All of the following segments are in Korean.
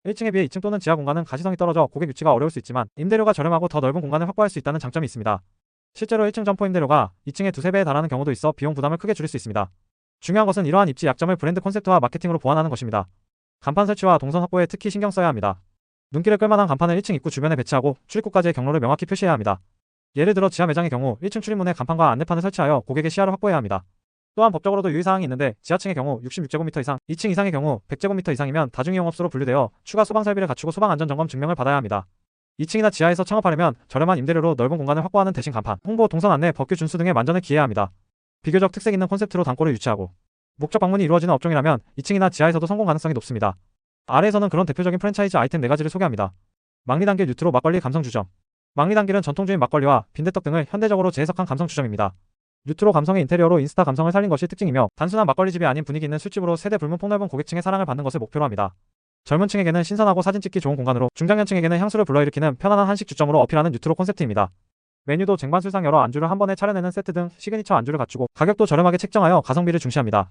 1층에 비해 2층 또는 지하 공간은 가시성이 떨어져 고객 유치가 어려울 수 있지만 임대료가 저렴하고 더 넓은 공간을 확보할 수 있다는 장점이 있습니다. 실제로 1층 점포 임대료가 2층의 두세 배에 달하는 경우도 있어 비용 부담을 크게 줄일 수 있습니다. 중요한 것은 이러한 입지 약점을 브랜드 콘셉트와 마케팅으로 보완하는 것입니다. 간판 설치와 동선 확보에 특히 신경 써야 합니다. 눈길을 끌만한 간판을 1층 입구 주변에 배치하고 출입구까지의 경로를 명확히 표시해야 합니다. 예를 들어 지하 매장의 경우 1층 출입문에 간판과 안내판을 설치하여 고객의 시야를 확보해야 합니다. 또한 법적으로도 유의사항이 있는데 지하층의 경우 66제곱미터 이상, 2층 이상의 경우 100제곱미터 이상이면 다중이용업소로 분류되어 추가 소방 설비를 갖추고 소방안전점검 증명을 받아야 합니다. 2층이나 지하에서 창업하려면 저렴한 임대료로 넓은 공간을 확보하는 대신 간판, 홍보, 동선 안내, 법규 준수 등의 만전을 기해야 합니다. 비교적 특색 있는 콘셉트로 단골을 유치하고 목적 방문이 이루어지는 업종이라면 2층이나 지하에서도 성공 가능성이 높습니다. 아래에서는 그런 대표적인 프랜차이즈 아이템 4가지를 소개합니다. 망리단길 뉴트로 막걸리 감성주점. 망리단길은 전통주인 막걸리와 빈대떡 등을 현대적으로 재해석한 감성주점입니다. 뉴트로 감성의 인테리어로 인스타 감성을 살린 것이 특징이며 단순한 막걸리집이 아닌 분위기 있는 술집으로 세대 불문 폭넓은 고객층의 사랑을 받는 것을 목표로 합니다. 젊은 층에게는 신선하고 사진 찍기 좋은 공간으로, 중장년층에게는 향수를 불러일으키는 편안한 한식 주점으로 어필하는 뉴트로 콘셉트입니다. 메뉴도 쟁반술상 여러 안주를 한 번에 차려내는 세트 등 시그니처 안주를 갖추고 가격도 저렴하게 책정하여 가성비를 중시합니다.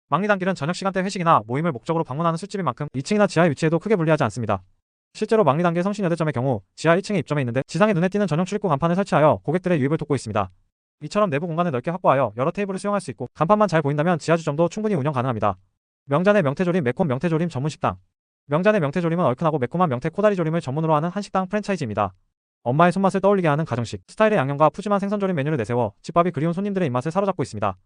망리단길은 저녁 시간대 회식이나 모임을 목적으로 방문하는 술집인 만큼 2층이나 지하의 위치에도 크게 불리하지 않습니다. 실제로 망리단길 성신여대점의 경우 지하 1층에 입점해 있는데 지상에 눈에 띄는 전용 출입구 간판을 설치하여 고객들의 유입을 돕고 있습니다. 이처럼 내부 공간을 넓게 확보하여 여러 테이블을 수용할 수 있고 간판만 잘 보인다면 지하 주점도 충분히 운영 가능합니다. 명잔의 명태조림 매콤 명태조림 전문 식당. 명잔의 명태조림은 얼큰하고 매콤한 명태 코다리조림을 전문으로 하는 한식당 프랜차이즈입니다. 엄마의 손맛을 떠올리게 하는 가정식 스타일의 양념과 푸짐한 생선조림 메뉴를 내세워 집밥이 그리운 손님들의 입맛을 사로잡고 있습니다.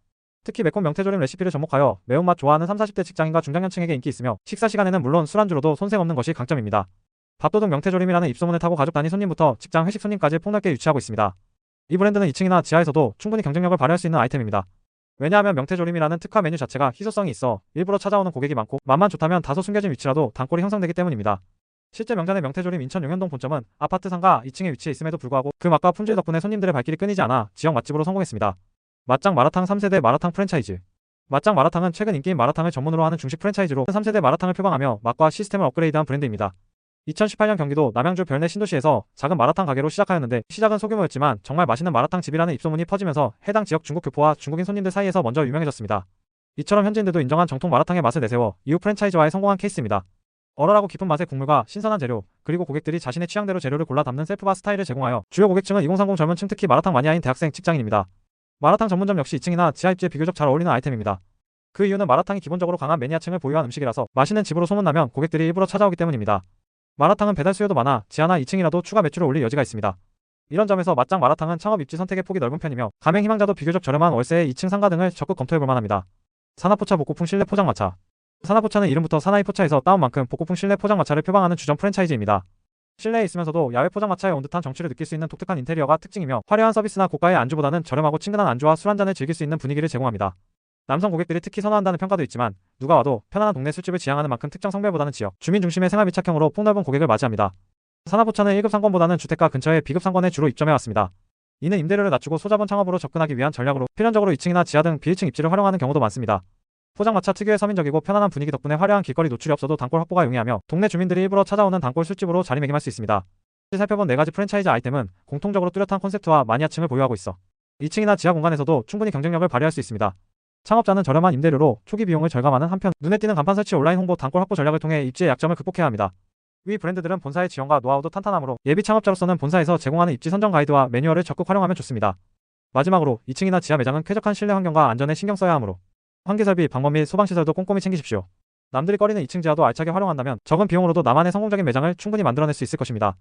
특히 매콤 명태조림 레시피를 접목하여 매운맛 좋아하는 30, 40대 직장인과 중장년층에게 인기 있으며 식사 시간에는 물론 술안주로도 손색 없는 것이 강점입니다. 밥도둑 명태조림이라는 입소문을 타고 가족 단위 손님부터 직장 회식 손님까지 폭넓게 유치하고 있습니다. 이 브랜드는 2층이나 지하에서도 충분히 경쟁력을 발휘할 수 있는 아이템입니다. 왜냐하면 명태조림이라는 특화 메뉴 자체가 희소성이 있어 일부러 찾아오는 고객이 많고 맛만 좋다면 다소 숨겨진 위치라도 단골이 형성되기 때문입니다. 실제 명잔의 명태조림 인천 용현동 본점은 아파트 상가 2층에 위치해 있음에도 불구하고 그 맛과 품질 덕분에 손님들의 발길이 끊이지 않아 지역 맛집으로 성공했습니다. 맛짱 마라탕 3세대 마라탕 프랜차이즈. 맛짱 마라탕은 최근 인기인 마라탕을 전문으로 하는 중식 프랜차이즈로 3세대 마라탕을 표방하며 맛과 시스템을 업그레이드한 브랜드입니다. 2018년 경기도 남양주 별내 신도시에서 작은 마라탕 가게로 시작하였는데 시작은 소규모였지만 정말 맛있는 마라탕 집이라는 입소문이 퍼지면서 해당 지역 중국 교포와 중국인 손님들 사이에서 먼저 유명해졌습니다. 이처럼 현지인들도 인정한 정통 마라탕의 맛을 내세워 이후 프랜차이즈화에 성공한 케이스입니다. 얼얼하고 깊은 맛의 국물과 신선한 재료, 그리고 고객들이 자신의 취향대로 재료를 골라 담는 셀프바 스타일을 제공하여 주요 고객층은 2030 젊은 층 특히 마라탕 마니아인 대학생, 직장인입니다. 마라탕 전문점 역시 2층이나 지하 입지에 비교적 잘 어울리는 아이템입니다. 그 이유는 마라탕이 기본적으로 강한 매니아층을 보유한 음식이라서 맛있는 집으로 소문나면 고객들이 일부러 찾아오기 때문입니다. 마라탕은 배달 수요도 많아 지하나 2층이라도 추가 매출을 올릴 여지가 있습니다. 이런 점에서 맛짱 마라탕은 창업 입지 선택의 폭이 넓은 편이며 가맹 희망자도 비교적 저렴한 월세에 2층 상가 등을 적극 검토해볼 만합니다. 사나포차 복고풍 실내 포장마차. 사나포차는 이름부터 사나이 포차에서 따온 만큼 복고풍 실내 포장마차를 표방하는 주점 프랜차이즈입니다. 실내에 있으면서도 야외 포장마차에 온 듯한 정취를 느낄 수 있는 독특한 인테리어가 특징이며 화려한 서비스나 고가의 안주보다는 저렴하고 친근한 안주와 술 한잔을 즐길 수 있는 분위기를 제공합니다. 남성 고객들이 특히 선호한다는 평가도 있지만 누가 와도 편안한 동네 술집을 지향하는 만큼 특정 성별보다는 지역, 주민 중심의 생활 밀착형으로 폭넓은 고객을 맞이합니다. 사나포차는 1급 상권보다는 주택가 근처의 B급 상권에 주로 입점해왔습니다. 이는 임대료를 낮추고 소자본 창업으로 접근하기 위한 전략으로 필연적으로 2층이나 지하 등 비일층 입지를 활용하는 경우도 많습니다. 포장마차 특유의 서민적이고 편안한 분위기 덕분에 화려한 길거리 노출이 없어도 단골 확보가 용이하며 동네 주민들이 일부러 찾아오는 단골 술집으로 자리매김할 수 있습니다. 살펴본 4가지 프랜차이즈 아이템은 공통적으로 뚜렷한 콘셉트와 마니아층을 보유하고 있어 2층이나 지하 공간에서도 충분히 경쟁력을 발휘할 수 있습니다. 창업자는 저렴한 임대료로 초기 비용을 절감하는 한편 눈에 띄는 간판 설치, 온라인 홍보, 단골 확보 전략을 통해 입지의 약점을 극복해야 합니다. 위 브랜드들은 본사의 지원과 노하우도 탄탄하므로 예비 창업자로서는 본사에서 제공하는 입지 선정 가이드와 매뉴얼을 적극 활용하면 좋습니다. 마지막으로 2층이나 지하 매장은 쾌적한 실내 환경과 안전에 신경 써야 하므로 환기 설비, 방범 및 소방시설도 꼼꼼히 챙기십시오. 남들이 꺼리는 2층 지하도 알차게 활용한다면 적은 비용으로도 나만의 성공적인 매장을 충분히 만들어낼 수 있을 것입니다.